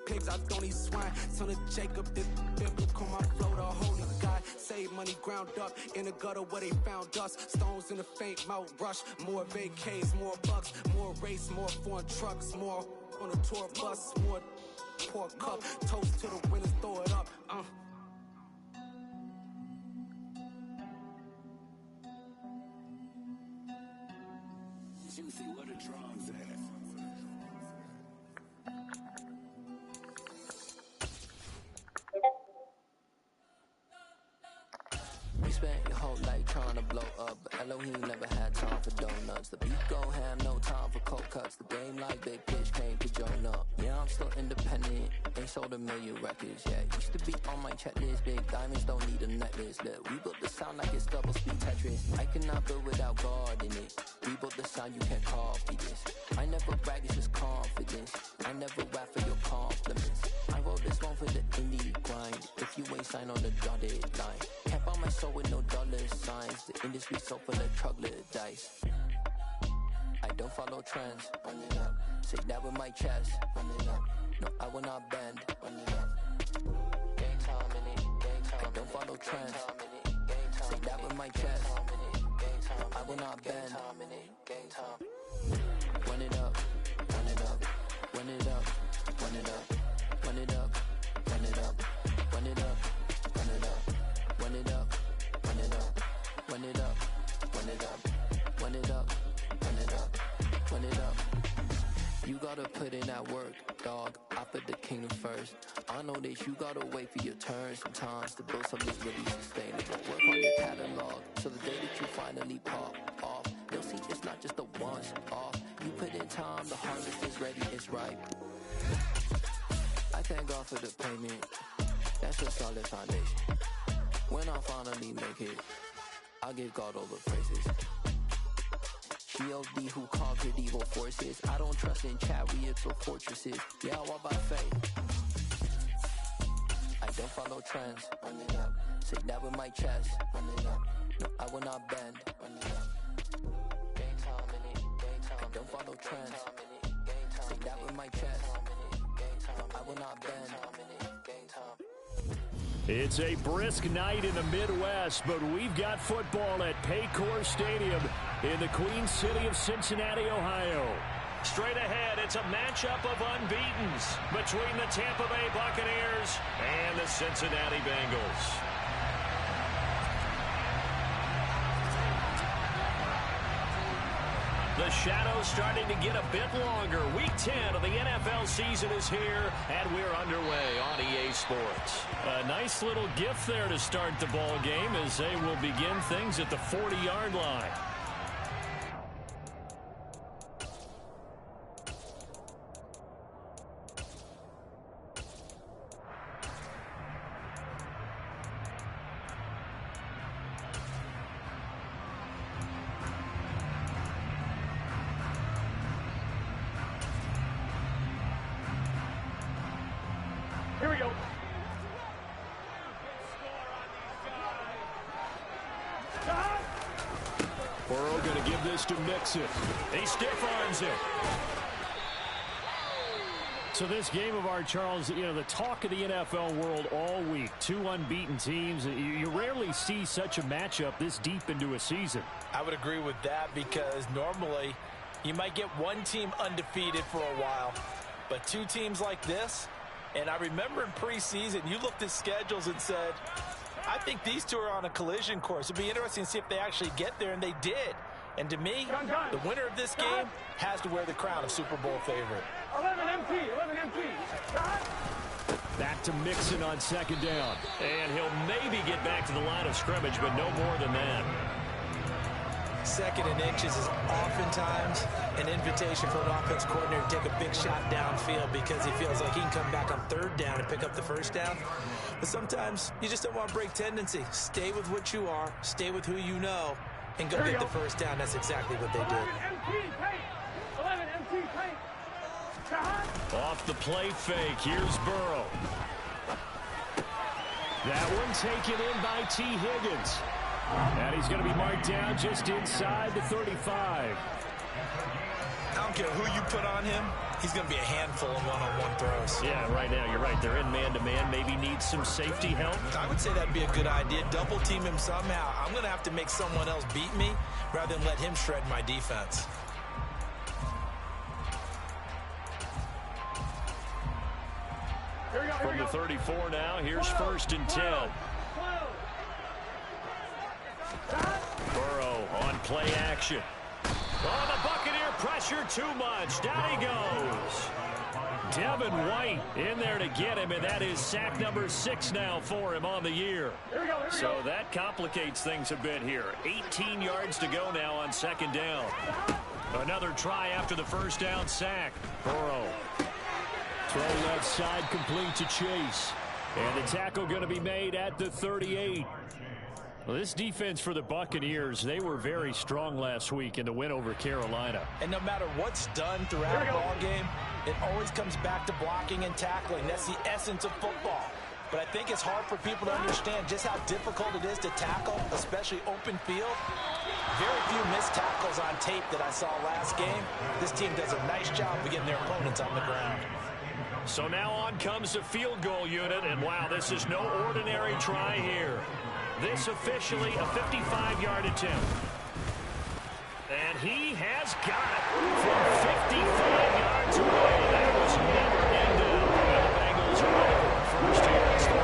pigs, I don't eat swine. Son of Jacob, this biblical, my flow, the holy God. Save money ground up in the gutter where they found us. Stones in the faint mouth rush. More vacays, more bucks, more race, more foreign trucks, more on a tour bus, more pour cup. Toast to the winners, throw it up. Juicy, what a drums at. You spent your whole life trying to blow up, but Elohim never had time for donuts. The beat go ham, no time for cold cuts. The game like Big Pitch came to join up. Yeah, I'm still independent, ain't sold a million records yet. Used to be on my checklist, big diamonds don't need a necklace. Look, we built the sound like it's double speed Tetris. I cannot build without God in it. We built the sound, you can't copy this. I never brag, it's just confidence. I never rap for your compliments. I wrote this one for the indie grind. If you ain't signed on the dotted line, can't buy my soul with no dollar signs. The industry so full of troglodytes. I don't follow trends. Run it up. Say that with my chest. Run it up. No, I will not bend. Run it up. Game time in it. Game time. I don't follow trends. Say that with my chest. No, I will not bend. Game time. Run it up. Run it up. Run it up. Run it up. Run it up. Run it up. Run it up. Run it up. Run it up. Run it up. Run it up. Run it up. Run it up. Run it up. Run it up. You gotta put in that work, dog. I put the kingdom first. I know that you gotta wait for your turn sometimes to build something really sustainable. Work on your catalog so the day that you finally pop off, you'll see it's not just a once off. You put in time, the harvest is ready, it's ripe. I thank God for the payment. That's a solid foundation. When I finally make it, I'll give God all the praises. G.O.D. who conquered evil forces. I don't trust in chariots or fortresses. Yeah, I walk by faith. I don't follow trends. Run it up. Say that with my chest. Run it up. No, I will not bend. Run it up. Game time in it. Game time. I don't follow trends. Say that with my chest. No, I will not bend. Game time. It's a brisk night in the Midwest, but we've got football at Paycor Stadium in the Queen City of Cincinnati, Ohio. Straight ahead, it's a matchup of unbeatens between the Tampa Bay Buccaneers and the Cincinnati Bengals. The shadow's starting to get a bit longer. Week 10 of the NFL season is here, and we're underway on EA Sports. A nice little gift there to start the ball game as they will begin things at the 40-yard line. Here we go. Burrow going to give this to Mixon. He stiff arms it. So this game of ours, Charles, you know, the talk of the NFL world all week. Two unbeaten teams. You rarely see such a matchup this deep into a season. I would agree with that because normally you might get one team undefeated for a while, but two teams like this. And I remember in preseason, you looked at schedules and said, I think these two are on a collision course. It'd be interesting to see if they actually get there, and they did. And to me, the winner of this game has to wear the crown of Super Bowl favorite. 11 MT. Back to Mixon on second down. And he'll maybe get back to the line of scrimmage, but no more than that. Second and inches is oftentimes an invitation for an offense coordinator to take a big shot downfield because he feels like he can come back on third down and pick up the first down. But sometimes you just don't want to break tendency. Stay with what you are, stay with who you know, and go get the first down. That's exactly what they did. 11 MT paint. Off the play fake, here's Burrow. That one taken in by T. Higgins. And he's going to be marked down just inside the 35. I'm don't care who you put on him, he's going to be a handful in one-on-one throws. Yeah, right now, you're right. They're in man-to-man. Maybe needs some safety help. I would say that'd be a good idea. Double team him somehow. I'm going to have to make someone else beat me rather than let him shred my defense. From the 34 now, here's 1st and 10. Burrow on play action. Oh, the Buccaneer pressure too much. Down he goes. Devin White in there to get him, and that is sack number 6 now for him on the year. So that complicates things a bit here. 18 yards to go now on 2nd down. Another try after the 1st down sack. Burrow. Throw left side complete to Chase. And the tackle going to be made at the 38. Well, this defense for the Buccaneers, they were very strong last week in the win over Carolina. And no matter what's done throughout the ball game, it always comes back to blocking and tackling. That's the essence of football. But I think it's hard for people to understand just how difficult it is to tackle, especially open field. Very few missed tackles on tape that I saw last game. This team does a nice job of getting their opponents on the ground. So now on comes the field goal unit, and wow, this is no ordinary try here. This officially a 55-yard attempt. And he has got it from 55 yards away. That was never ended. And the Bengals are over. First here, it's 3-0.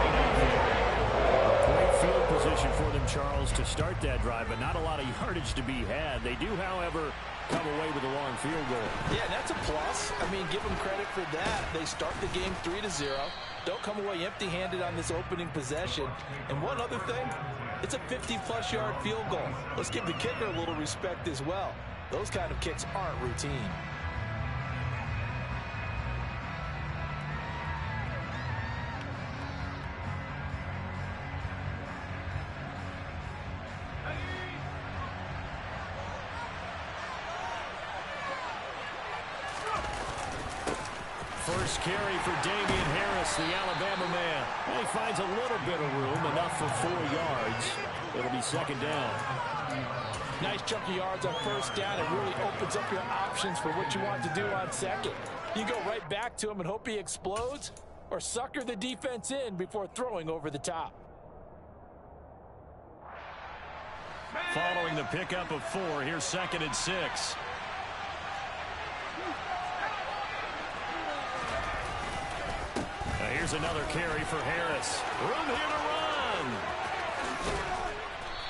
Great field position for them, Charles, to start that drive, but not a lot of yardage to be had. They do, however, come away with a long field goal. Yeah, that's a plus. I mean, give them credit for that. They start the game 3-0. Don't come away empty-handed on this opening possession. And one other thing, it's a 50-plus yard field goal. Let's give the kicker a little respect as well. Those kind of kicks aren't routine. First carry for Damian Harris, the Alabama man. Well, he finds a little bit of room, enough for 4 yards. It'll be 2nd down. Nice chunk of yards on 1st down. It really opens up your options for what you want to do on 2nd. You go right back to him and hope he explodes, or sucker the defense in before throwing over the top. Following the pickup of 4, here's 2nd and 6. Here's another carry for Harris. Room here to run.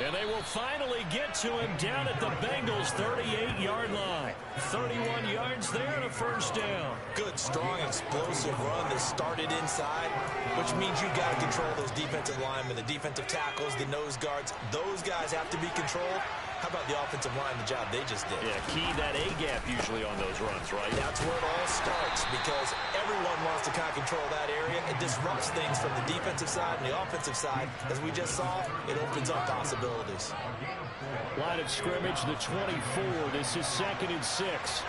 And they will finally get to him down at the Bengals' 38-yard line. 31 yards there and a 1st down. Good, strong, explosive run that started inside, which means you got to control those defensive linemen, the defensive tackles, the nose guards. Those guys have to be controlled. How about the offensive line, the job they just did? Yeah, key that A-gap usually on those runs, right? That's where it all starts, because everyone wants to kind of control that area. It disrupts things from the defensive side and the offensive side. As we just saw, it opens up possibilities. Line of scrimmage, the 24. This is 2nd and 6.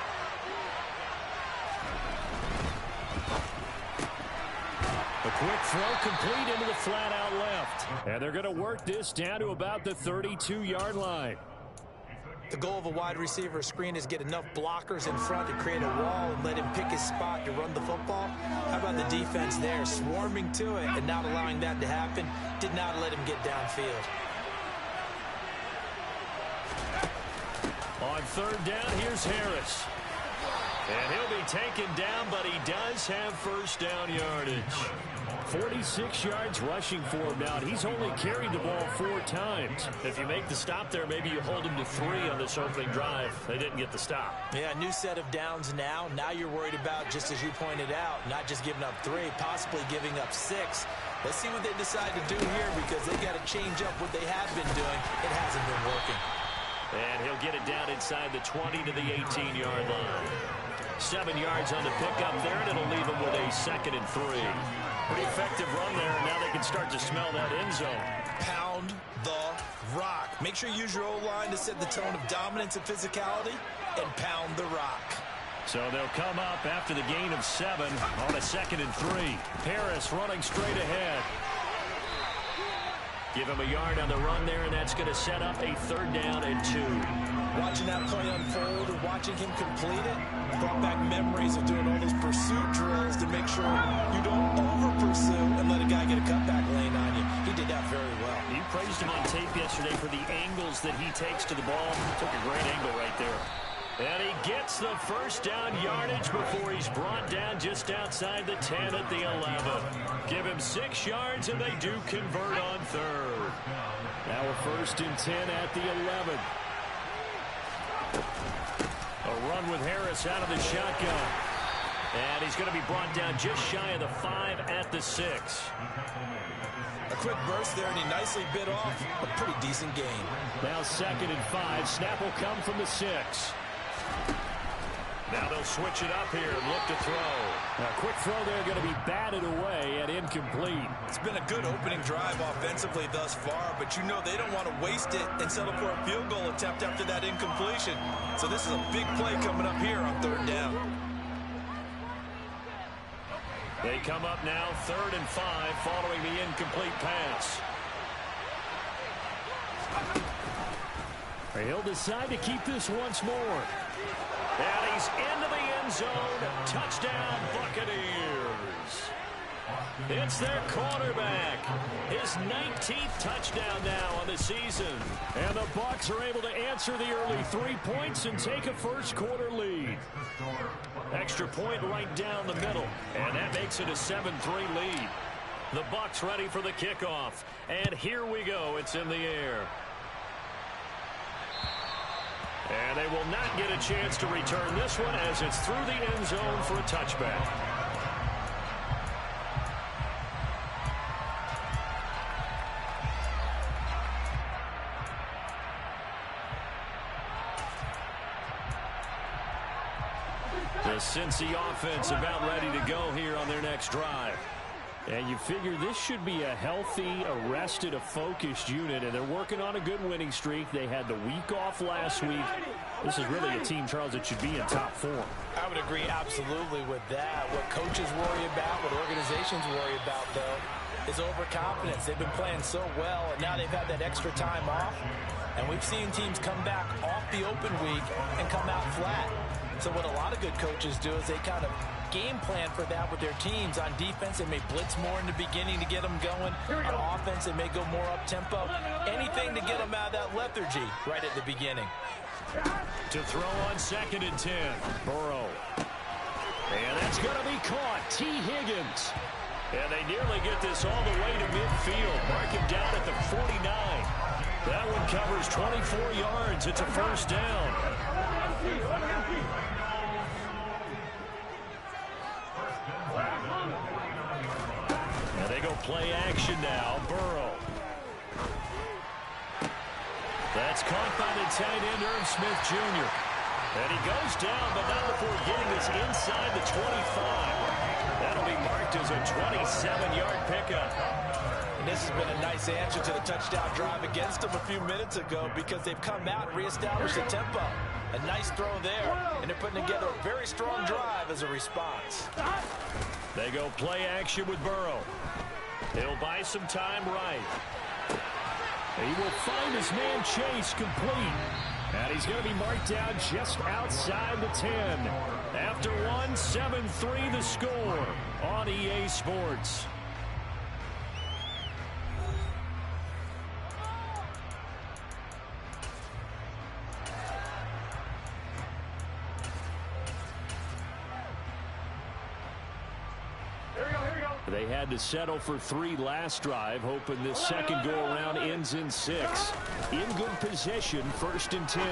A quick throw complete into the flat out left. And they're going to work this down to about the 32-yard line. The goal of a wide receiver screen is get enough blockers in front to create a wall and let him pick his spot to run the football. How about the defense there, swarming to it and not allowing that to happen? Did not let him get downfield. On 3rd down, here's Harris. And he'll be taken down, but he does have 1st down yardage. 46 yards rushing for him now. He's only carried the ball 4 times. If you make the stop there, maybe you hold him to 3 on this opening drive. They didn't get the stop. Yeah, new set of downs now. Now you're worried about, just as you pointed out, not just giving up 3, possibly giving up 6. Let's see what they decide to do here, because they got to change up what they have been doing. It hasn't been working. And he'll get it down inside the 20 to the 18-yard line. 7 yards on the pickup there, and it'll leave him with a 2nd and 3. Pretty effective run there, and now they can start to smell that end zone. Pound the rock. Make sure you use your O-line to set the tone of dominance and physicality, and pound the rock. So they'll come up after the gain of 7 on a 2nd and 3. Harris running straight ahead. Give him a yard on the run there, and that's going to set up a 3rd down and 2. Watching that play unfold and watching him complete it brought back memories of doing all those pursuit drills to make sure you don't over-pursue and let a guy get a cutback lane on you. He did that very well. You praised him on tape yesterday for the angles that he takes to the ball. Took a great angle right there. And he gets the 1st down yardage before he's brought down just outside the 10 at the 11. Give him 6 yards, and they do convert on 3rd. Now a 1st and 10 at the 11. A run with Harris out of the shotgun. And he's going to be brought down just shy of the 5 at the 6. A quick burst there, and he nicely bit off a pretty decent gain. Now 2nd and 5. Snap will come from the 6. Now they'll switch it up here and look to throw. Now, a quick throw there going to be batted away and incomplete. It's been a good opening drive offensively thus far, but you know they don't want to waste it and settle for a field goal attempt after that incompletion. So this is a big play coming up here on 3rd down. They come up now 3rd and 5 following the incomplete pass. He'll decide to keep this once more. And he's into the end zone. Touchdown, Buccaneers. It's their quarterback. His 19th touchdown now on the season. And the Bucs are able to answer the early 3 points and take a 1st quarter lead. Extra point right down the middle. And that makes it a 7-3 lead. The Bucs ready for the kickoff. And here we go. It's in the air. And they will not get a chance to return this one as it's through the end zone for a touchback. The Cincy offense about ready to go here on their next drive. And you figure this should be a healthy, arrested, a focused unit, and they're working on a good winning streak. They had the week off last week. This is really a team, Charles, that should be in top form. I would agree absolutely with that. What coaches worry about, what organizations worry about, though, is overconfidence. They've been playing so well, and now they've had that extra time off. And we've seen teams come back off the open week and come out flat. So what a lot of good coaches do is they kind of game plan for that with their teams. On defense, they may blitz more in the beginning to get them going. On offense, they may go more up-tempo. Anything to get them out of that lethargy right at the beginning. To throw on 2nd and 10. Burrow. And that's going to be caught. T. Higgins. And they nearly get this all the way to midfield. Mark him down at the 49. That one covers 24 yards. It's a 1st down. And they go play action now. Burrow. That's caught by the tight end, Irv Smith Jr. And he goes down, but not before getting this inside the 25. That'll be marked as a 27-yard pickup. And this has been a nice answer to the touchdown drive against them a few minutes ago because they've come out and reestablished the tempo. A nice throw there, and they're putting together a very strong drive as a response. They go play action with Burrow. He'll buy some time right. He will find his man Chase complete. And he's going to be marked down just outside the 10. After one, 7-3 the score on EA Sports. They had to settle for 3 last drive, hoping this second go-around ends in 6. In good position, 1st and 10.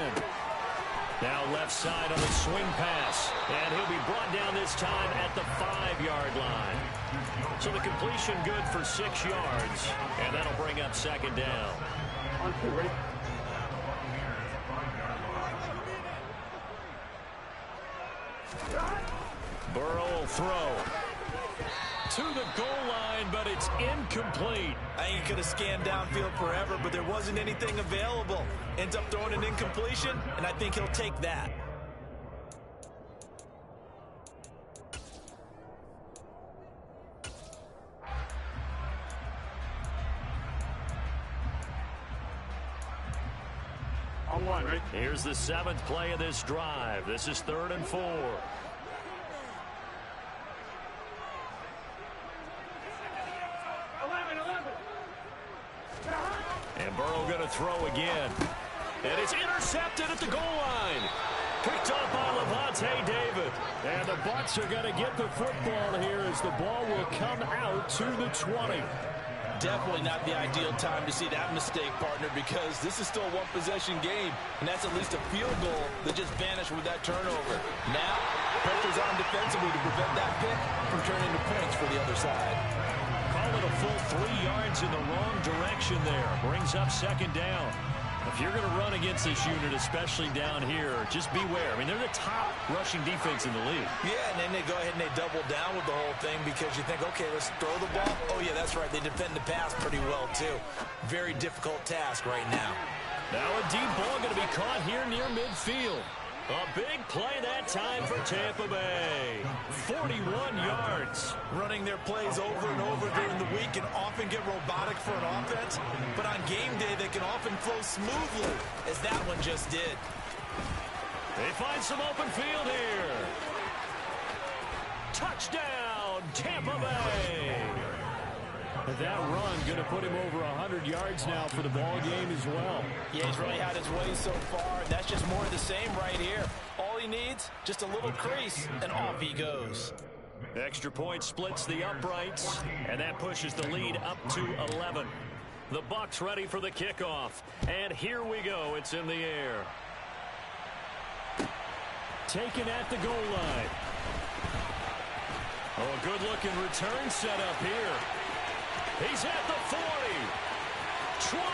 Now left side on the swing pass. And he'll be brought down this time at the 5-yard line. So the completion good for 6 yards. And that'll bring up 2nd down. Burrow will throw. To the goal line, but it's incomplete. I think he could have scanned downfield forever, but there wasn't anything available. Ends up throwing an incompletion, and I think he'll take that. On one, right? Here's the 7th play of this drive. This is 3rd and 4. 11. And Burrow going to throw again. And it's intercepted at the goal line. Picked up by Levante David. And the Bucs are going to get the football here as the ball will come out to the 20. Definitely not the ideal time to see that mistake, partner, because this is still a one-possession game, and that's at least a field goal that just vanished with that turnover. Now, pressure's on defensively to prevent that pick from turning into points for the other side. Call it a full 3 yards in the wrong direction there. Brings up 2nd down. If you're going to run against this unit, especially down here, just beware. I mean, they're the top rushing defense in the league. Yeah, and then they go ahead and they double down with the whole thing because you think, okay, let's throw the ball. Oh, yeah, that's right. They defend the pass pretty well, too. Very difficult task right now. Now a deep ball going to be caught here near midfield. A big play that time for Tampa Bay. 41 yards. Running their plays over and over during the week can often get robotic for an offense, but on game day they can often flow smoothly, as that one just did. They find some open field here. Touchdown, Tampa Bay. That run going to put him over 100 yards now for the ball game as well. Yeah, he's really had his way so far, and that's just more of the same right here. All he needs, just a little crease, and off he goes. Extra point splits the uprights, and that pushes the lead up to 11. The Bucs ready for the kickoff, and here we go. It's in the air. Taken at the goal line. Oh, a good-looking return set up here. He's at the 40, 20.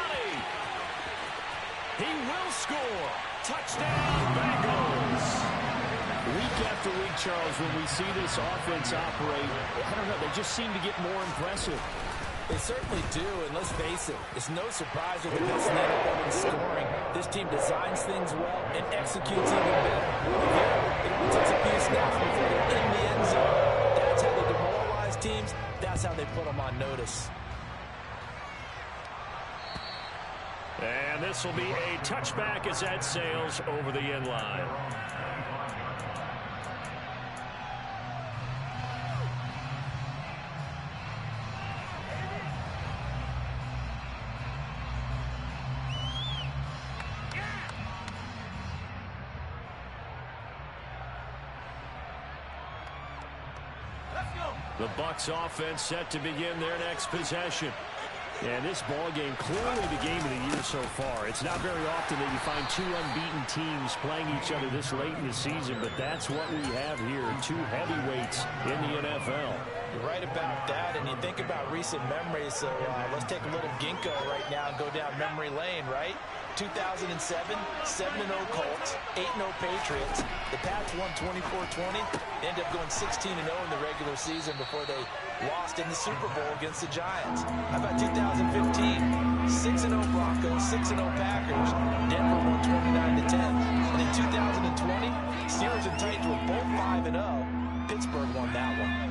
He will score. Touchdown, Bengals. Week after week, Charles, when we see this offense operate, I don't know, they just seem to get more impressive. They certainly do, and let's face it, it's no surprise with the best in the NFL in scoring. This team designs things well and executes even better. Here, it only takes a few snaps before they're in the end zone. That's how they demoralize teams. That's how they put them on notice. And this will be a touchback as that sails over the end line. The Bucs offense set to begin their next possession. And this ball game, clearly the game of the year so far. It's not very often that you find 2 unbeaten teams playing each other this late in the season, but that's what we have here, 2 heavyweights in the NFL. You're right about that, and you think about recent memories, so let's take a little ginkgo right now and go down memory lane, right? 2007, 7-0 Colts, 8-0 Patriots. The Pats won 24-20. They ended up going 16-0 in the regular season before they lost in the Super Bowl against the Giants. How about 2015? 6-0 Broncos, 6-0 Packers. Denver won 29-10. And in 2020, Steelers and Titans were both 5-0. Pittsburgh won that one.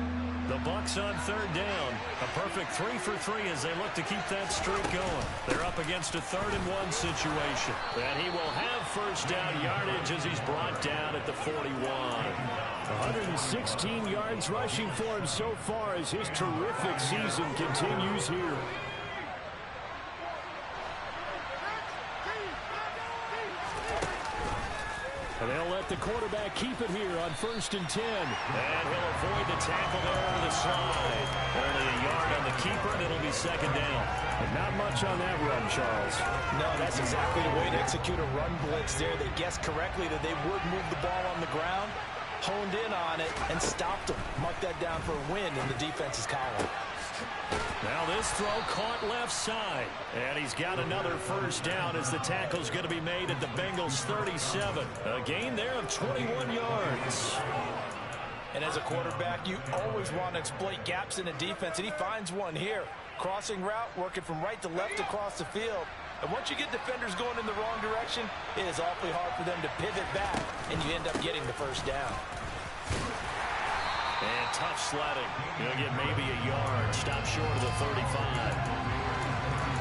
The Bucs on 3rd down. A perfect 3 for 3 as they look to keep that streak going. They're up against a 3rd and 1 situation. And he will have first down yardage as he's brought down at the 41. 116 yards rushing for him so far as his terrific season continues here. And they'll let the quarterback keep it here on 1st and 10. And he'll avoid the tackle there to the slide. Only a yard on the keeper, and it'll be 2nd down. And not much on that run, Charles. No, that's exactly the way to execute a run blitz there. They guessed correctly that they would move the ball on the ground, honed in on it, and stopped them. Mark that down for a win in the defense's column. Now this throw caught left side. And he's got another first down as the tackle's going to be made at the Bengals 37. A gain there of 21 yards. And as a quarterback, you always want to exploit gaps in a defense, and he finds one here. Crossing route, working from right to left across the field. And once you get defenders going in the wrong direction, it is awfully hard for them to pivot back, and you end up getting the first down. And tough sledding. He'll get maybe a yard. Stop short of the 35.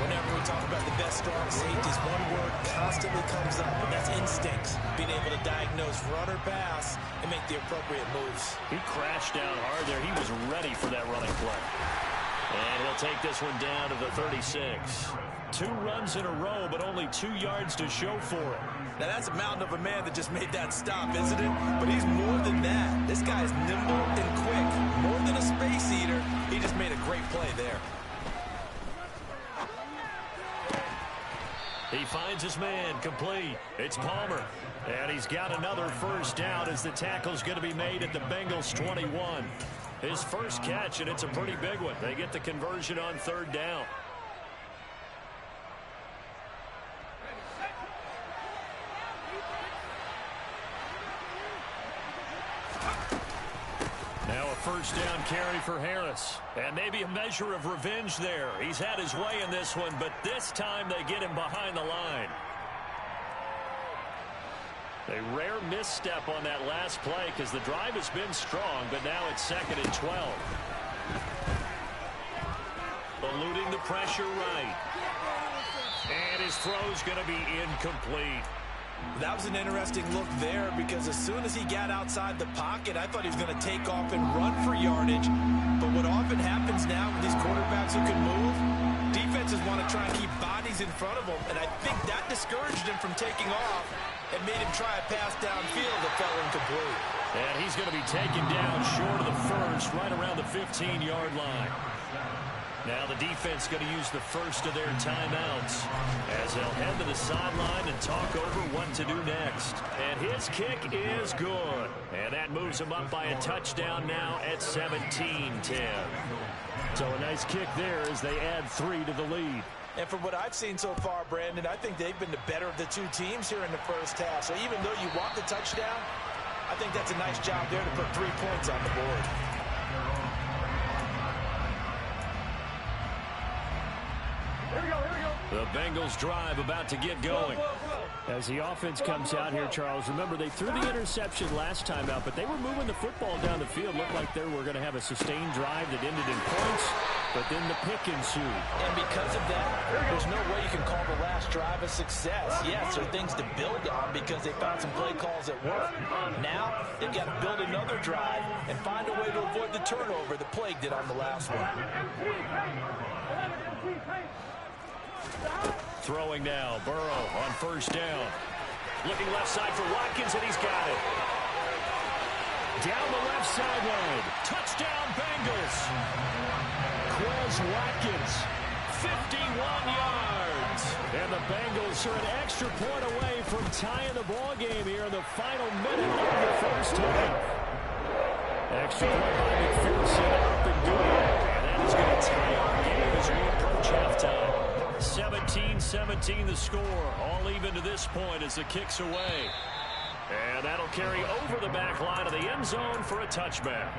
Whenever we talk about the best strong safeties, one word constantly comes up, and that's instincts. Being able to diagnose run or pass and make the appropriate moves. He crashed down hard there. He was ready for that running play. And he'll take this one down to the 36. 2 runs in a row, but only 2 yards to show for it. Now, that's a mountain of a man that just made that stop, isn't it? But he's more than that. This guy is nimble and quick. More than a space eater, he just made a great play there. He finds his man, complete. It's Palmer. And he's got another first down as the tackle's going to be made at the Bengals' 21. His first catch, and it's a pretty big one. They get the conversion on 3rd down. Now a first down carry for Harris. And maybe a measure of revenge there. He's had his way in this one, but this time they get him behind the line. A rare misstep on that last play because the drive has been strong, but now it's 2nd and 12. Eluding the pressure right. And his throw's going to be incomplete. That was an interesting look there because as soon as he got outside the pocket, I thought he was going to take off and run for yardage. But what often happens now with these quarterbacks who can move, defenses want to try and keep bodies in front of them, and I think that discouraged him from taking off and made him try a pass downfield that fell incomplete. And he's going to be taken down short of the first, right around the 15-yard line. Now the defense going to use the first of their timeouts as they'll head to the sideline and talk over what to do next. And his kick is good. And that moves him up by a touchdown now at 17-10. So a nice kick there as they add 3 to the lead. And from what I've seen so far, Brandon, I think they've been the better of the 2 teams here in the first half. So even though you want the touchdown, I think that's a nice job there to put 3 points on the board. The Bengals drive about to get going. As the offense comes out here, Charles, remember they threw the interception last time out, but they were moving the football down the field. Looked like they were going to have a sustained drive that ended in points, but then the pick ensued. And because of that, there's no way you can call the last drive a success. Yes, there are things to build on because they found some play calls that work. Now, they've got to build another drive and find a way to avoid the turnover that plagued it on the last one. Throwing now, Burrow on first down. Looking left side for Watkins, and he's got it. Down the left sideline. Touchdown, Bengals. Quez Watkins, 51 yards. And the Bengals are an extra point away from tying the ball game here in the final minute of the first half. Extra point by McPherson, up and good. And that is going to tie our game as we approach halftime. 17-17 the score, all even to this point as the kick's away. And that'll carry over the back line of the end zone for a touchback.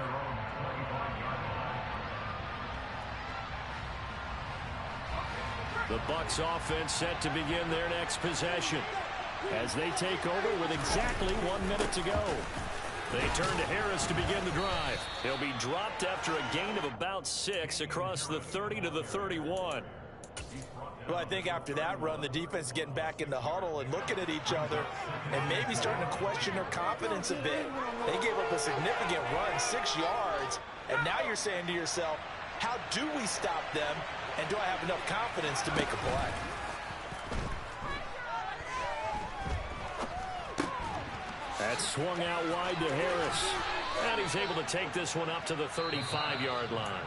The Bucs offense set to begin their next possession as they take over with exactly 1 minute to go. They turn to Harris to begin the drive. He'll be dropped after a gain of about 6 across the 30 to the 31. Well, I think after that run, the defense is getting back in the huddle and looking at each other and maybe starting to question their confidence a bit. They gave up a significant run, 6 yards, and now you're saying to yourself, how do we stop them, and do I have enough confidence to make a play? That's swung out wide to Harris, and he's able to take this one up to the 35-yard line.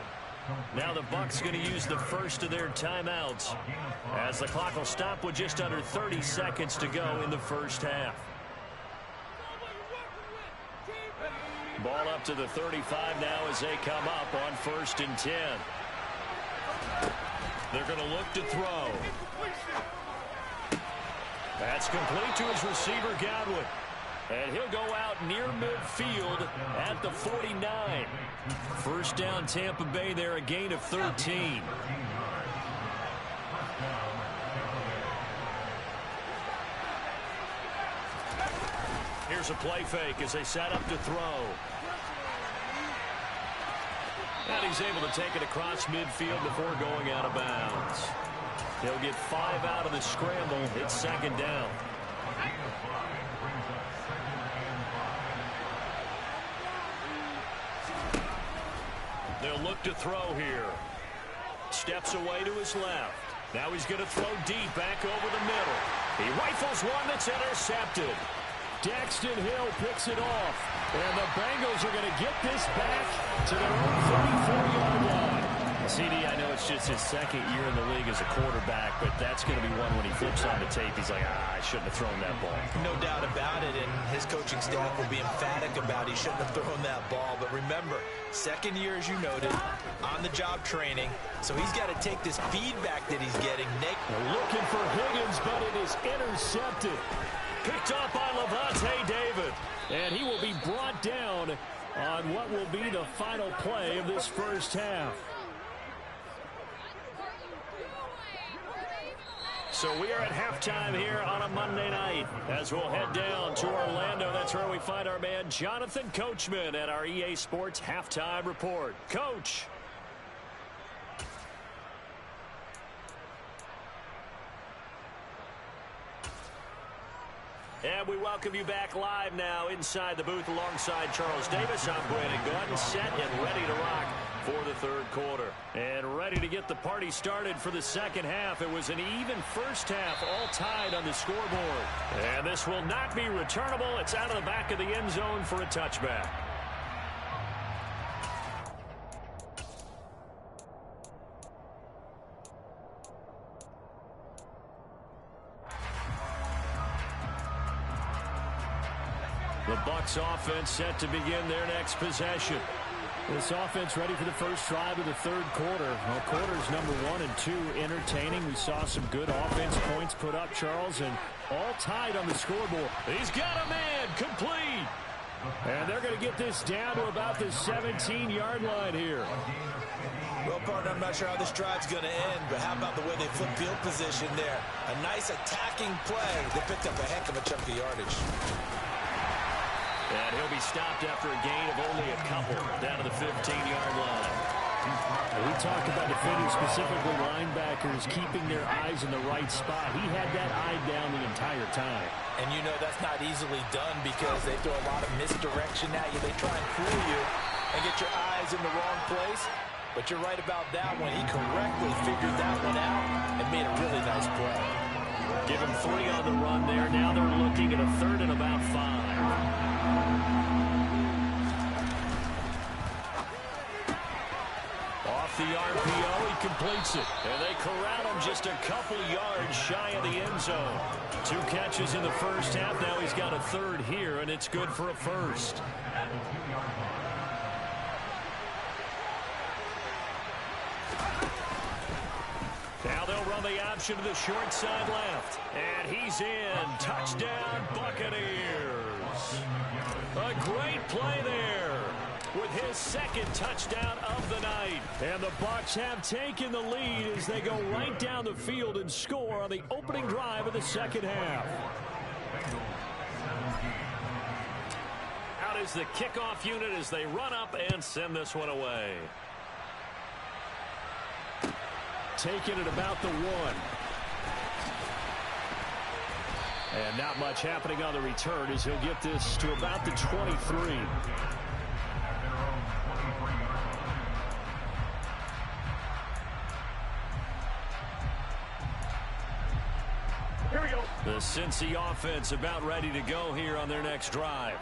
Now the Bucs going to use the first of their timeouts as the clock will stop with just under 30 seconds to go in the first half. Ball up to the 35 now as they come up on 1st and 10. They're going to look to throw. That's complete to his receiver, Godwin. And he'll go out near midfield at the 49. First down, Tampa Bay there, a gain of 13. Here's a play fake as they set up to throw. And he's able to take it across midfield before going out of bounds. He'll get 5 out of the scramble. It's second down. They'll look to throw here. Steps away to his left. Now he's going to throw deep back over the middle. He rifles one that's intercepted. Daxton Hill picks it off. And the Bengals are going to get this back to their own 34-yard line. CD, I know it's just his second year in the league as a quarterback, but that's going to be one when he flips on the tape. He's like, I shouldn't have thrown that ball. No doubt about it, and his coaching staff will be emphatic about he shouldn't have thrown that ball. But remember, second year, as you noted, on-the-job training, so he's got to take this feedback that he's getting. They're looking for Higgins, but it is intercepted. Picked up by Levante David, and he will be brought down on what will be the final play of this first half. So we are at halftime here on a Monday night as we'll head down to Orlando. That's where we find our man Jonathan Coachman at our EA Sports Halftime Report. Coach. And we welcome you back live now inside the booth alongside Charles Davis. I'm Brandon Gordon, set and ready to rock for the third quarter. And ready to get the party started for the second half. It was an even first half, all tied on the scoreboard. And this will not be returnable. It's out of the back of the end zone for a touchback. The Bucs offense set to begin their next possession. This offense ready for the first drive of the third quarter. Well, quarters number 1 and 2 entertaining. We saw some good offense points put up, Charles, and all tied on the scoreboard. He's got a man complete. And they're going to get this down to about the 17-yard line here. Well, partner, I'm not sure how this drive's going to end, but how about the way they flip field position there? A nice attacking play. They picked up a heck of a chunk of yardage. And he'll be stopped after a gain of only a couple down to the 15-yard line. We talked about defenders, specifically linebackers, keeping their eyes in the right spot. He had that eye down the entire time. And you know that's not easily done because they throw a lot of misdirection at you. They try and fool you and get your eyes in the wrong place. But you're right about that one. He correctly figured that one out and made a really nice play. Give him 3 on the run there. Now they're looking at a third and about 5. Off the RPO, he completes it. And they corral him just a couple yards shy of the end zone. 2 catches in the first half. Now he's got a third here, and it's good for a first. Now they'll run the option to the short side left. And he's in. Touchdown, Buccaneers. A great play there with his second touchdown of the night. And the Bucs have taken the lead as they go right down the field and score on the opening drive of the second half. Out is the kickoff unit as they run up and send this one away. Taking it about the 1. And not much happening on the return as he'll get this to about the 23. Here we go. The Cincy offense about ready to go here on their next drive.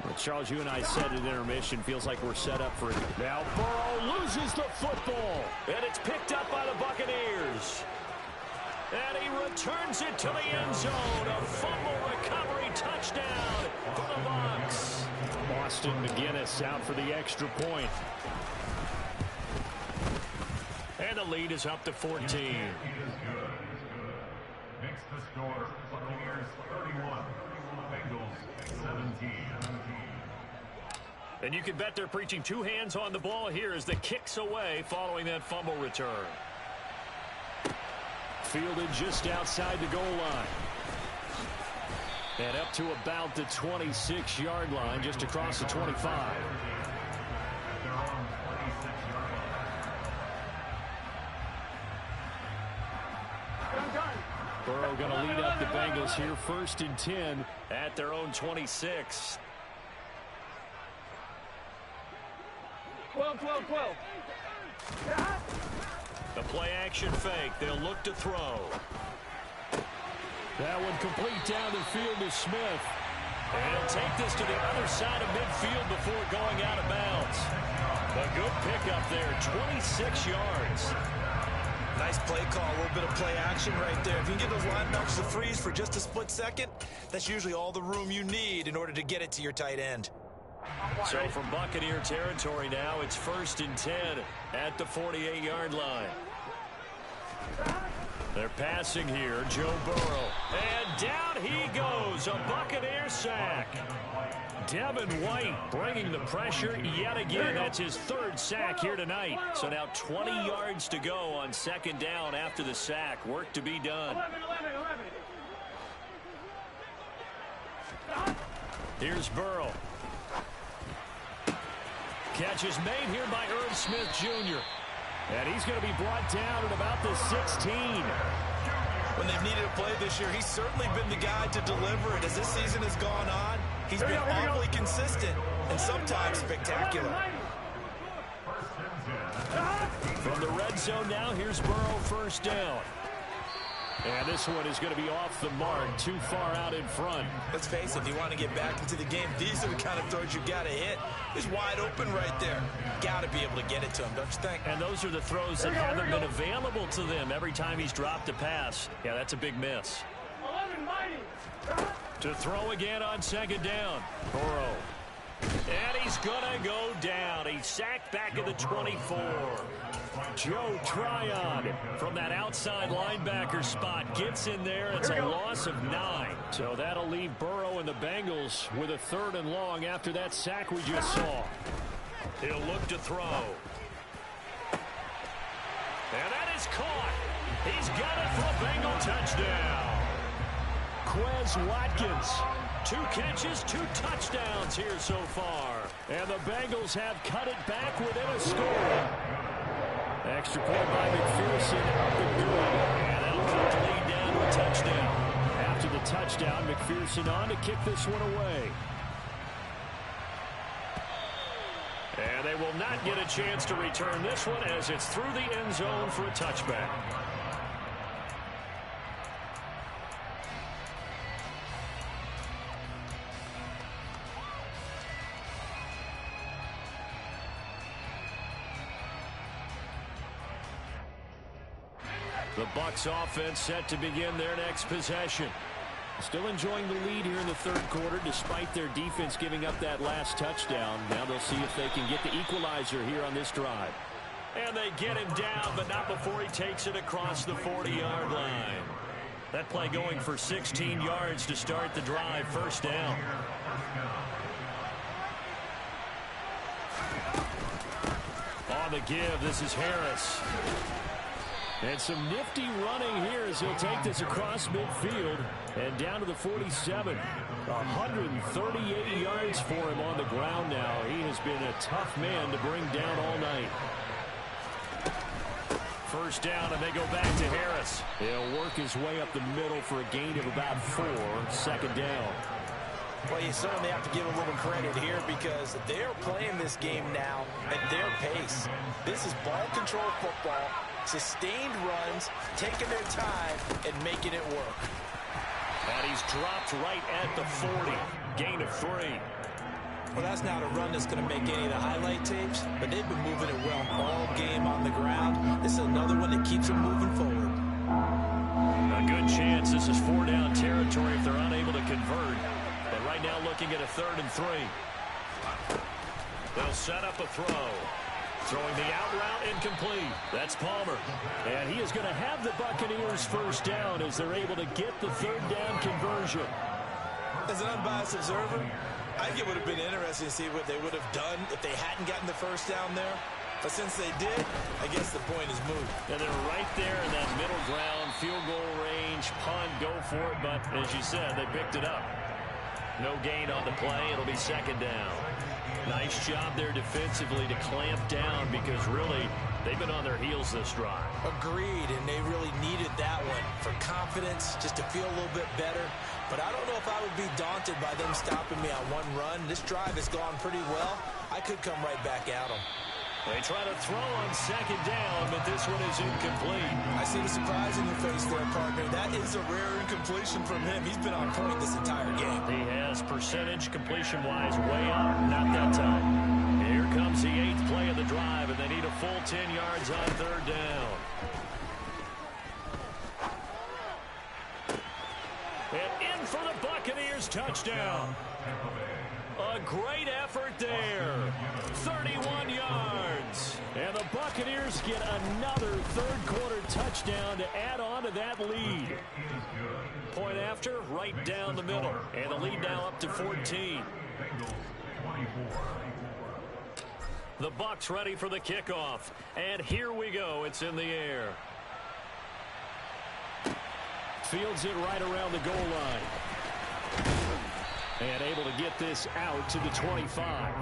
Well, Charles, you and I said at intermission, feels like we're set up for it. Now Burrow loses the football, and it's picked up by the Buccaneers. And he returns it to the end zone. A fumble recovery touchdown for the Bucs. Boston McGinnis out for the extra point. And the lead is up to 14. Makes the score Buccaneers 31, Bengals 17. And you can bet they're preaching 2 hands on the ball here as the kicks away following that fumble return. Fielded just outside the goal line. And up to about the 26-yard line, just across the 25. Burrow going to lead up the Bengals here, 1st and 10 at their own 26. 12. The play action fake. They'll look to throw. That one complete down the field to Smith. And he'll take this to the other side of midfield before going out of bounds. A good pickup there, 26 yards. Nice play call, a little bit of play action right there. If you can get those linebackers to freeze for just a split second, that's usually all the room you need in order to get it to your tight end. So from Buccaneer territory now, it's 1st and 10 at the 48-yard line. They're passing here, Joe Burrow. And down he goes, a Buccaneer sack. Devin White bringing the pressure yet again. That's his 3rd sack here tonight. So now 20 yards to go on 2nd down after the sack. Work to be done. 11. Here's Burrow. Catch is made here by Irv Smith Jr. And he's going to be brought down at about the 16. When they've needed a play this year, he's certainly been the guy to deliver it. As this season has gone on, he's been awfully consistent and sometimes spectacular. From the red zone now, here's Burrow, 1st down. And this one is going to be off the mark, too far out in front. Let's face it, if you want to get back into the game, these are the kind of throws you got to hit. He's wide open right there. Got to be able to get it to him, don't you think? And those are the throws that haven't been available to them every time he's dropped a pass. Yeah, that's a big miss. 11, To throw again on 2nd down. Burrow. And he's going to go down. He's sacked back at the 24. Joe Tryon from that outside linebacker spot gets in there. It's a loss of 9. So that'll leave Burrow and the Bengals with a 3rd and long after that sack we just saw. He'll look to throw. And that is caught. He's got it for a Bengal touchdown. Quez Watkins. 2 catches, 2 touchdowns here so far. And the Bengals have cut it back within a score. Extra point by McPherson up and good. And that'll cut the lead down to a touchdown. After the touchdown, McPherson on to kick this one away. And they will not get a chance to return this one as it's through the end zone for a touchback. The Bucs offense set to begin their next possession. Still enjoying the lead here in the 3rd quarter despite their defense giving up that last touchdown. Now they'll see if they can get the equalizer here on this drive. And they get him down, but not before he takes it across the 40-yard line. That play going for 16 yards to start the drive, 1st down. On the give, this is Harris. And some nifty running here as he'll take this across midfield and down to the 47. 138 yards for him on the ground now. He has been a tough man to bring down all night. 1st down, and they go back to Harris. He'll work his way up the middle for a gain of about 4. 2nd down. Well, you certainly have to give a little credit here because they're playing this game now at their pace. This is ball control football. Sustained runs, taking their time, and making it work. And he's dropped right at the 40. Gain of 3. Well, that's not a run that's going to make any of the highlight tapes, but they've been moving it well all game on the ground. This is another one that keeps them moving forward. A good chance this is 4-down territory if they're unable to convert. But right now looking at a 3rd and 3. They'll set up a throw. Throwing the out route incomplete. That's Palmer. And he is going to have the Buccaneers 1st down as they're able to get the 3rd down conversion. As an unbiased observer, I think it would have been interesting to see what they would have done if they hadn't gotten the 1st down there. But since they did, I guess the point is moot. And they're right there in that middle ground, field goal range, punt, go for it. But as you said, they picked it up. No gain on the play. It'll be 2nd down. Nice job there defensively to clamp down because really They've been on their heels this drive. Agreed, and they really needed that one for confidence, just to feel a little bit better. But I don't know if I would be daunted by them stopping me on one run. This drive has gone pretty well. I could come right back at them. They try to throw on second down, but this one is incomplete. I see the surprise in your face there, partner. That is a rare incompletion from him. He's been on point this entire game. He has percentage completion-wise way up. Not that time. Here comes the 8th play of the drive, and they need a full 10 yards on third down. And in for the Buccaneers, touchdown. A great effort there. 31 yards. And the Buccaneers get another third-quarter touchdown to add on to that lead. Point after, right down the middle. And the lead now up to 14. The Bucs ready for the kickoff. And here we go. It's in the air. Fields it right around the goal line. And able to get this out to the 25.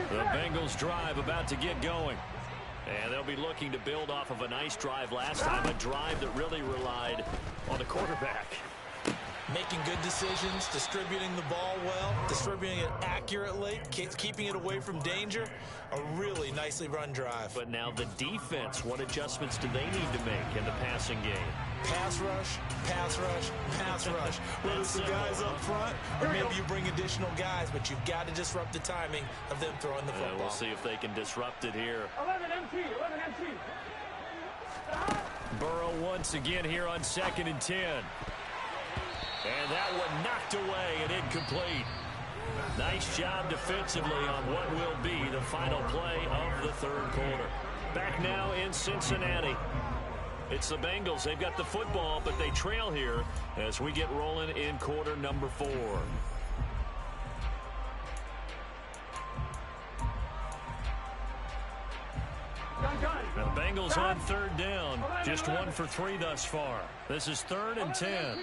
The Bengals drive about to get going. And they'll be looking to build off of a nice drive last time, a drive that really relied on the quarterback. Making good decisions, distributing the ball well, distributing it accurately, keeping it away from danger. A really nicely run drive. But now the defense, what adjustments do they need to make in the passing game? Pass rush, pass rush, pass rush. Whether it's the guys up front or maybe you bring additional guys, but you've got to disrupt the timing of them throwing the football. We'll see if they can disrupt it here. 11 MT. Burrow once again here on 2nd and 10. And that one knocked away and incomplete. Nice job defensively on what will be the final play of the third quarter. Back now in Cincinnati. It's the Bengals. They've got the football, but they trail here as we get rolling in quarter number 4. Now the Bengals on third down. Just 1 for 3 thus far. This is 3rd and 10.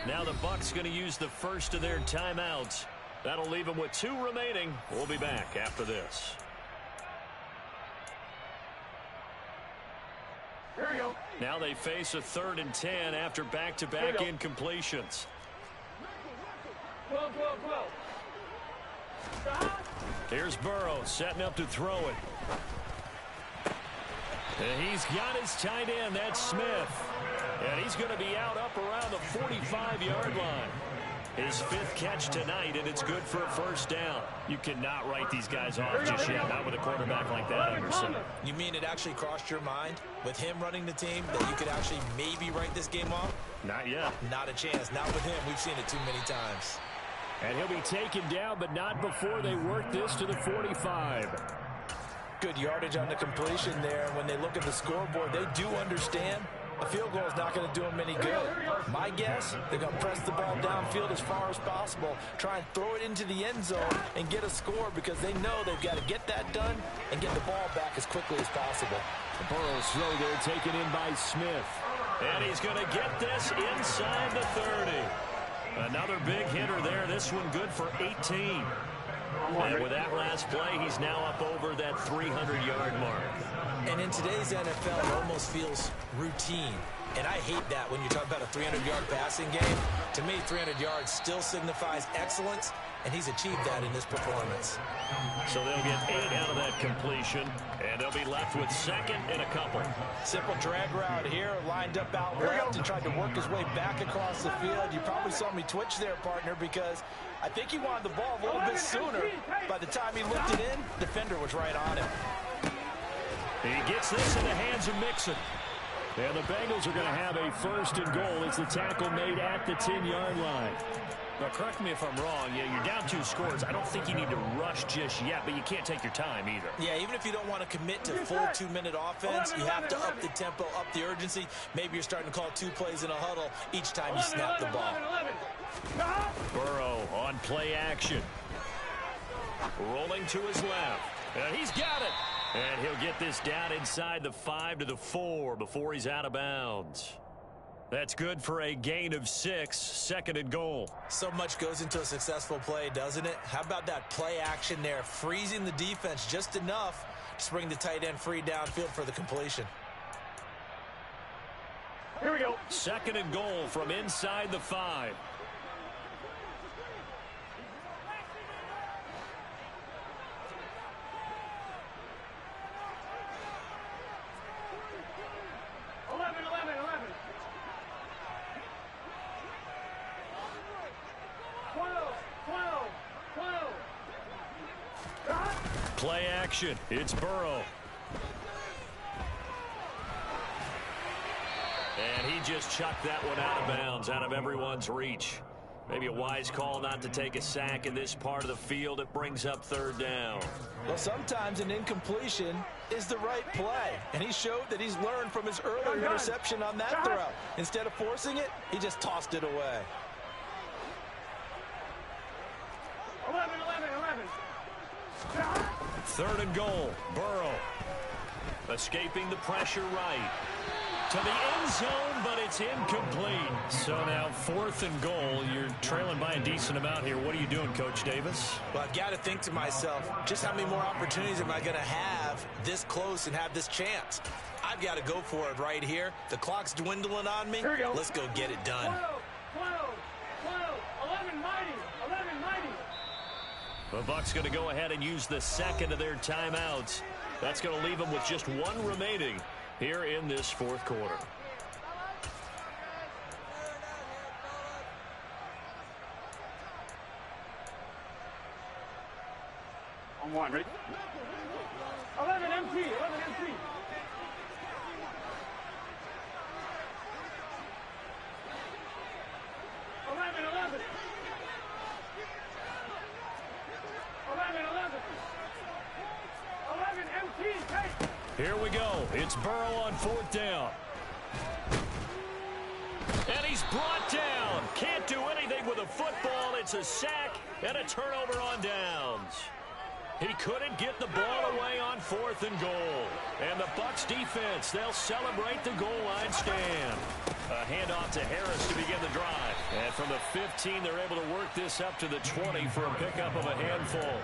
Now the Bucs going to use the first of their timeouts. That'll leave them with 2 remaining. We'll be back after this. Now they face a 3rd and 10 after back-to-back incompletions. 12. Here's Burrow setting up to throw it. And he's got his tight end, that's Smith. And he's going to be out up around the 45-yard line. His 5th catch tonight, and it's good for a first down. You cannot write these guys off just yet, not with a quarterback like that under center. You mean it actually crossed your mind with him running the team that you could actually maybe write this game off? Not yet. Not a chance. Not with him. We've seen it too many times. And he'll be taken down, but not before they work this to the 45. Good yardage on the completion there. And when they look at the scoreboard, they do understand a field goal is not going to do them any good. My guess, they're going to press the ball downfield as far as possible, try and throw it into the end zone and get a score because they know they've got to get that done and get the ball back as quickly as possible. The Burrow's throw there taken in by Smith. And he's going to get this inside the 30. Another big hitter there. This one good for 18. And with that last play, he's now up over that 300-yard mark. And in today's NFL, it almost feels routine. And I hate that when you talk about a 300-yard passing game. To me, 300 yards still signifies excellence, and he's achieved that in this performance. So they'll get 8 out of that completion, and they'll be left with 2nd and a couple. Simple drag route here, lined up out left and tried to work his way back across the field. You probably saw me twitch there, partner, because I think he wanted the ball a little bit sooner. By the time he looked it in, defender was right on him. He gets this in the hands of Mixon. And the Bengals are going to have a 1st and goal as the tackle made at the 10-yard line. Now, correct me if I'm wrong. Yeah, you're down 2 scores. I don't think you need to rush just yet, but you can't take your time either. Yeah, even if you don't want to commit to full 2-minute offense, you have to up the tempo, up the urgency. Maybe you're starting to call 2 plays in a huddle each time you snap the ball. Burrow on play action. Rolling to his left. And he's got it. And he'll get this down inside the 5 to the 4 before he's out of bounds. That's good for a gain of 6, 2nd and goal. So much goes into a successful play, doesn't it? How about that play action there, freezing the defense just enough to bring the tight end free downfield for the completion. Here we go. 2nd and goal from inside the 5. Play action. It's Burrow. And he just chucked that one out of bounds, out of everyone's reach. Maybe a wise call not to take a sack in this part of the field. It brings up 3rd down. Well, sometimes an incompletion is the right play. And he showed that he's learned from his earlier interception on that throw. Instead of forcing it, he just tossed it away. 11. 3rd and goal. Burrow escaping the pressure right to the end zone, but it's incomplete. So now 4th and goal. You're trailing by a decent amount here. What are you doing, Coach Davis? Well, I've got to think to myself, just how many more opportunities am I going to have this close and have this chance? I've got to go for it right here. The clock's dwindling on me. Here we go. Let's go get it done. 12. 11 mighty. The Bucs going to go ahead and use the 2nd of their timeouts. That's going to leave them with just 1 remaining here in this 4th quarter. On 1, ready? 11 MT. 11. 11 MT. Take. Here we go. It's Burrow on 4th down. And he's brought down. Can't do anything with a football. It's a sack and a turnover on downs. He couldn't get the ball away on 4th and goal. And the Bucs defense, they'll celebrate the goal line stand. A handoff to Harris to begin the drive. And from the 15, they're able to work this up to the 20 for a pickup of a handful.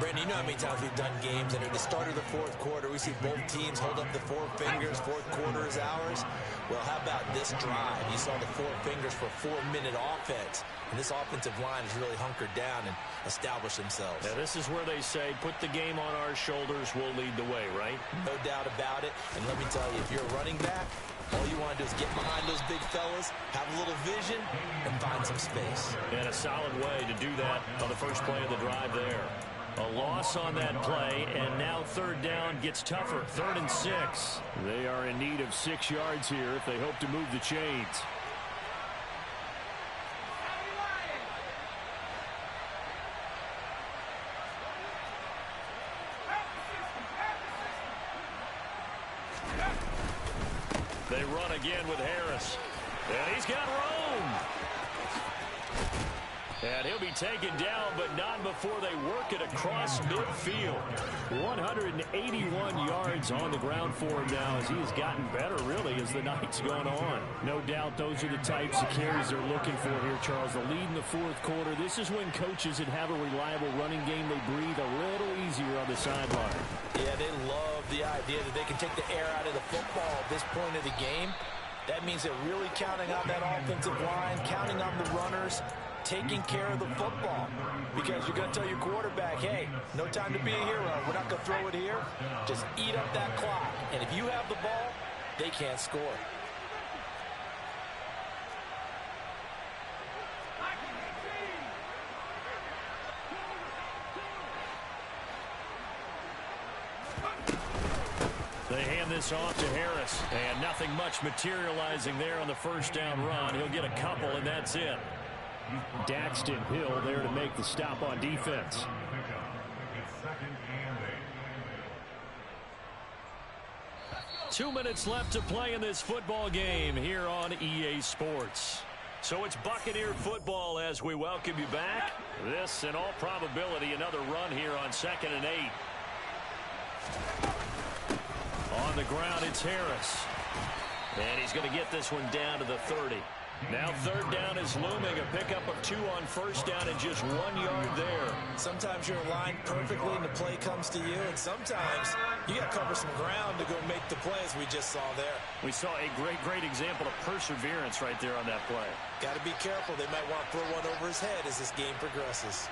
Brandon, you know how many times we've done games, and at the start of the 4th quarter, we see both teams hold up the 4 fingers, 4th quarter is ours. Well, how about this drive? You saw the 4 fingers for 4-minute offense, and this offensive line has really hunkered down and established themselves. Now, this is where they say, put the game on our shoulders, we'll lead the way, right? No doubt about it, and let me tell you, if you're a running back, all you want to do is get behind those big fellas, have a little vision, and find some space. And a solid way to do that on the first play of the drive there. A loss on that play, and now 3rd down gets tougher. 3rd and 6. They are in need of 6 yards here if they hope to move the chains. They run again with Harris. And he's got room. And he'll be taken down, but not before they work it across midfield. 181 yards on the ground for him now as he has gotten better, really, as the night's gone on. No doubt those are the types of carries they're looking for here, Charles. The lead in the 4th quarter. This is when coaches that have a reliable running game, they breathe a little easier on the sideline. Yeah, they love the idea that they can take the air out of the football at this point of the game. That means they're really counting on that offensive line, counting on the runners, taking care of the football, because you're going to tell your quarterback, hey, no time to be a hero. We're not going to throw it here. Just eat up that clock. And if you have the ball, they can't score. They hand this off to Harris, and nothing much materializing there on the 1st down run. He'll get a couple, and that's it. Daxton Hill there to make the stop on defense. 2 minutes left to play in this football game here on EA Sports. So it's Buccaneer football as we welcome you back. This, in all probability, another run here on 2nd and 8. on the ground, it's Harris. And he's going to get this one down to the 30. Now third down is looming. A pickup of 2 on first down and just 1 yard there. Sometimes you're aligned perfectly and the play comes to you, and sometimes you got to cover some ground to go make the play, as we just saw there. We saw a great example of perseverance right there on that play. Got to be careful. They might want to throw one over his head as this game progresses.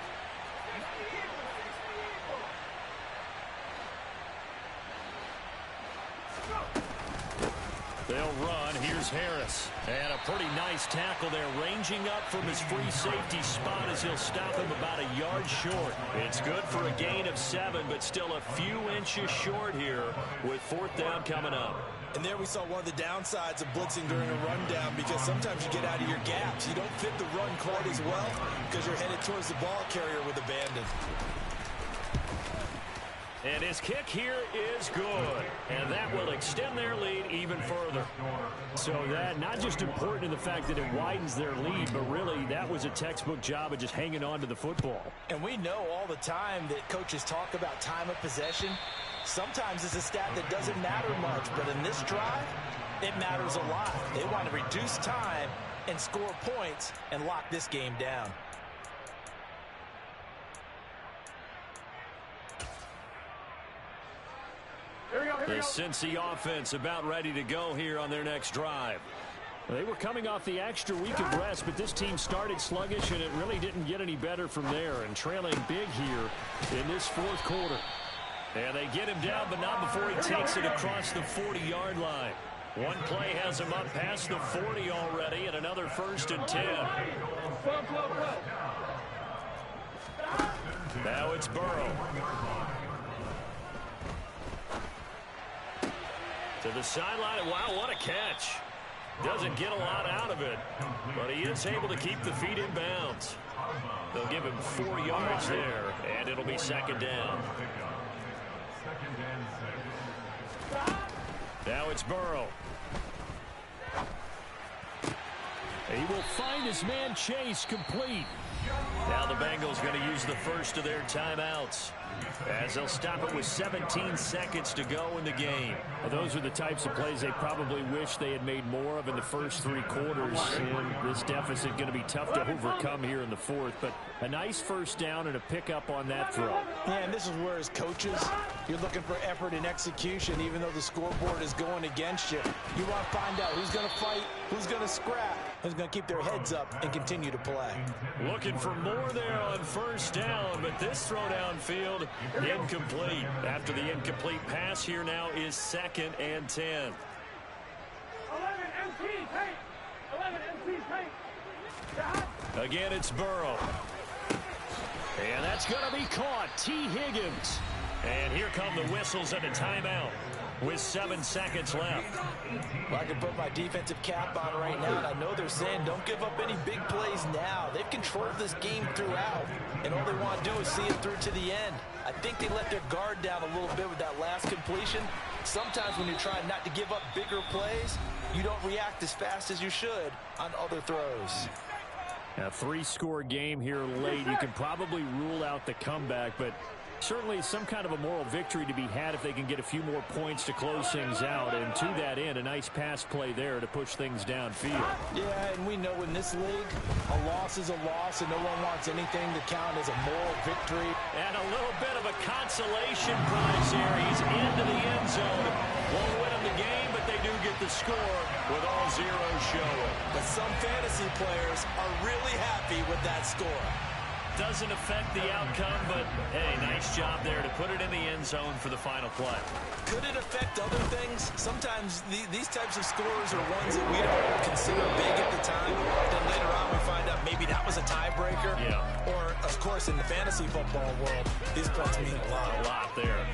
They'll run. Here's Harris. And a pretty nice tackle there, ranging up from his free safety spot as he'll stop him about a yard short. It's good for a gain of 7, but still a few inches short here with fourth down coming up. And there we saw one of the downsides of blitzing during a rundown, because sometimes you get out of your gaps. You don't fit the run quite as well because you're headed towards the ball carrier with abandon. And his kick here is good. And that will extend their lead even further. So that not just important in the fact that it widens their lead, but really that was a textbook job of just hanging on to the football. And we know all the time that coaches talk about time of possession. Sometimes it's a stat that doesn't matter much, but in this drive, it matters a lot. They want to reduce time and score points and lock this game down. The Cincy offense about ready to go here on their next drive. They were coming off the extra week of rest, but this team started sluggish, and it really didn't get any better from there, and trailing big here in this fourth quarter. And they get him down, but not before he takes it across the 40-yard line. One play has him up past the 40 already, and another 1st and 10. Now it's Burrow. To the sideline. Wow, what a catch. Doesn't get a lot out of it, but he is able to keep the feet in bounds. They'll give him 4 yards there, and it'll be 2nd down. Now it's Burrow. He will find his man Chase complete. Now the Bengals going to use the first of their timeouts, as they'll stop it with 17 seconds to go in the game. Well, those are the types of plays they probably wish they had made more of in the first 3 quarters. And this deficit going to be tough to overcome here in the 4th. But a nice first down and a pickup on that throw. Yeah, and this is where, as coaches, you're looking for effort and execution, even though the scoreboard is going against you. You want to find out who's going to fight, who's going to scrap, who's going to keep their heads up and continue to play. Looking for more there on first down, but this throw downfield incomplete. After the incomplete pass, here now is 2nd and 10. 11 MP, Again, it's Burrow. And that's going to be caught. T. Higgins. And here come the whistles and a timeout with 7 seconds left. Well, I can put my defensive cap on right now, and I know they're saying don't give up any big plays now. They've controlled this game throughout, and all they want to do is see it through to the end. I think they let their guard down a little bit with that last completion. Sometimes when you're trying not to give up bigger plays, you don't react as fast as you should on other throws. A 3-score game here late. You can probably rule out the comeback, but certainly some kind of a moral victory to be had if they can get a few more points to close things out. And to that end, a nice pass play there to push things downfield. Yeah, and we know in this league, a loss is a loss, and no one wants anything to count as a moral victory. And a little bit of a consolation prize here. He's into the end zone. Won't win him the game, but they do get the score with all zeros showing. But some fantasy players are really happy with that score. Doesn't affect the outcome, but hey, nice job there to put it in the end zone for the final play. Could it affect other things? Sometimes these types of scores are ones that we don't consider big at the time. Then later on we find out maybe that was a tiebreaker. Yeah. Or, of course, in the fantasy football world, these points mean a lot. A lot there.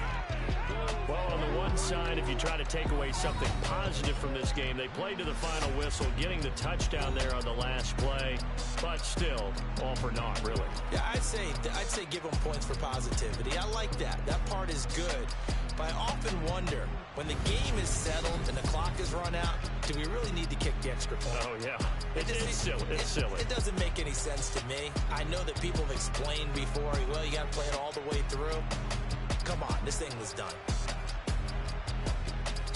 Well, on the one side, if you try to take away something positive from this game, they played to the final whistle, getting the touchdown there on the last play, but still, all for naught, really. Yeah, I'd say give them points for positivity. I like that. That part is good. But I often wonder, when the game is settled and the clock is run out, do we really need to kick the extra point? Oh, yeah. It's silly. It's silly. It doesn't make any sense to me. I know that people have explained before, well, you got to play it all the way through. Come on, this thing was done.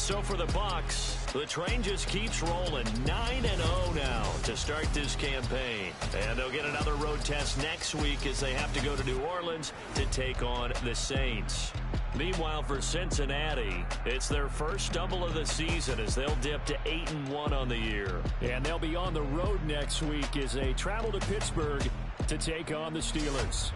So for the Bucs, the train just keeps rolling. 9-0 now to start this campaign. And they'll get another road test next week as they have to go to New Orleans to take on the Saints. Meanwhile, for Cincinnati, it's their first stumble of the season as they'll dip to 8-1 on the year. And they'll be on the road next week as they travel to Pittsburgh to take on the Steelers.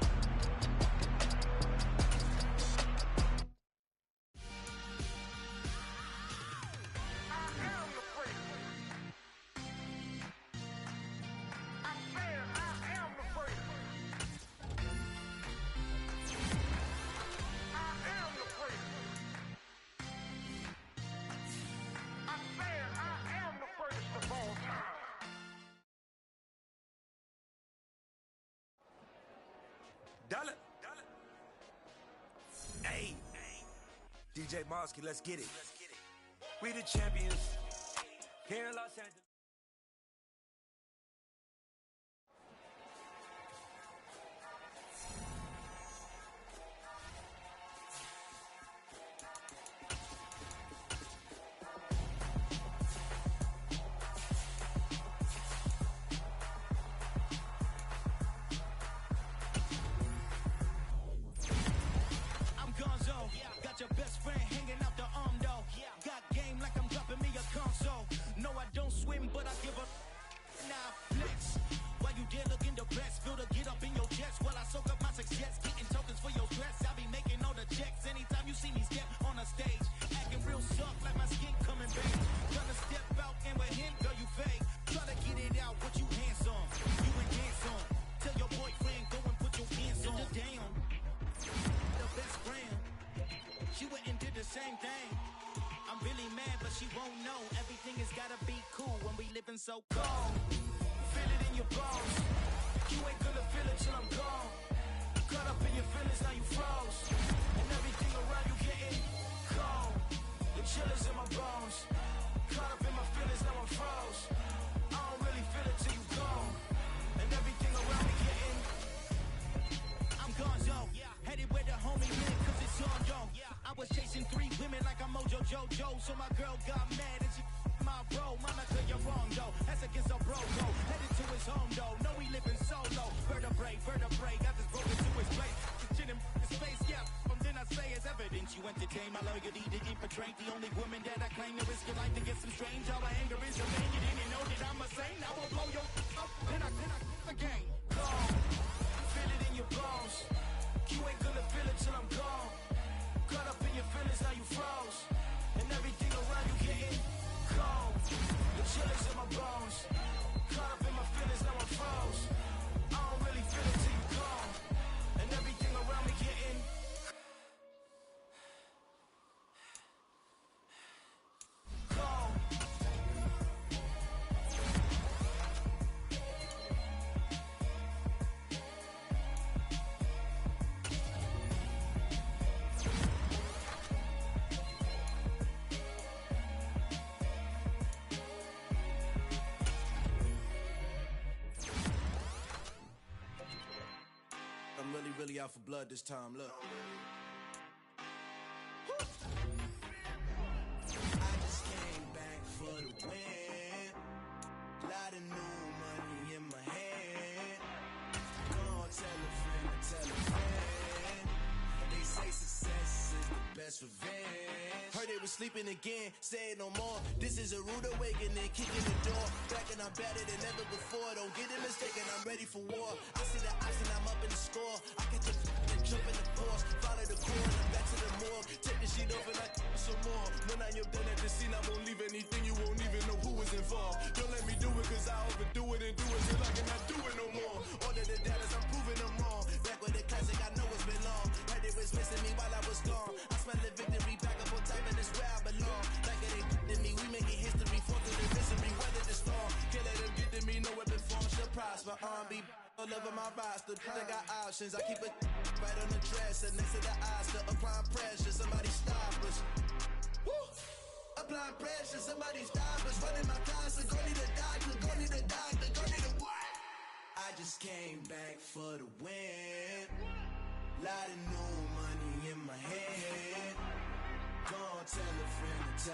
Hey, DJ Mosky, let's get it. We the champions here in Los Angeles. Got your best friend hanging out the arm though. Got game like I'm dropping me a console. No, I don't swim, but I give up. Now flex. While you there looking depressed, feel the get up in your chest while I soak up my success. Getting tokens for your stress. I be making all the checks anytime you see me step on a stage. Acting real soft like my skin coming back. Tryna step out and with him, girl, you fake. Try to get it out, what you handsome. You ain't dance on. Tell your boyfriend, go and put your hands on. Down. The best friend. She went and did the same thing. I'm really mad, but she won't know. Everything has gotta be cool when we living so cold. Feel it in your bones. You ain't gonna feel it till I'm gone. Caught up in your feelings, now you froze. And everything around you getting cold. The chill is in my bones. Caught up in my feelings, now I'm froze. I don't really feel it till you gone. And everything around me getting I'm gone, yo. Headed where the homie live, cause it's on, yo. I was chasing 3 women like I'm Mojo Jojo, so my girl got mad and she my bro. Monica, you're wrong, though. That's against a bro, go. Headed to his home, though. No, we living solo. Vertebrae, got this broken to his place. Chin in his face, yeah. Then I say it's evidence you entertain my loyalty to infiltrate the only woman that I claim to risk your life to get some strange. How my anger is your man. You didn't know that I'm a saint. I will blow your up, then I again. Gone. Feel it in your bones. You ain't gonna feel it till I'm gone. Caught up in your feelings, now you froze. And everything around you getting cold. The chill is in my bones. Caught up in my feelings, now I'm froze. I don't really feel it till you gone. And everything around me getting cold. I'm really out for blood this time, look. I just came back for the win. Lot of new money in my hand. Go on, tell a friend. They say success is the best revenge. Heard they was sleeping again, say it no more. This is a rude awakening, kicking the door. Back and I'm better than ever before. Don't get it mistaken, I'm ready for war. I see the option, I'm up in the score. I get the and jump in the force. Follow the core and I'm back to the morgue. Take the sheet off and I some more. When I am done at the scene, I won't leave anything. You won't even know who was involved. Don't let me do it cause I overdo it and do it till I cannot do it no more. Order the Dallas, I'm proving them wrong. Back with the classic, I know it's been long. Heard it was missing me while I was gone. I smell the victory back up on time and it's where I belong. Like it ain't to me, we making history. Fall through the misery, weather the storm. Can't let them get to me, no weapon form shall prosper. R&B all over my roster. I got options, I keep it right on the dresser. Next to the Oscar, applying pressure. Somebody stop us. Woo! Applying pressure, somebody stop us. Running my closet, go need a doctor, go need a doctor, go need a what? I just came back for the win. Lot of new money in my head. Go on, tell a friend to tell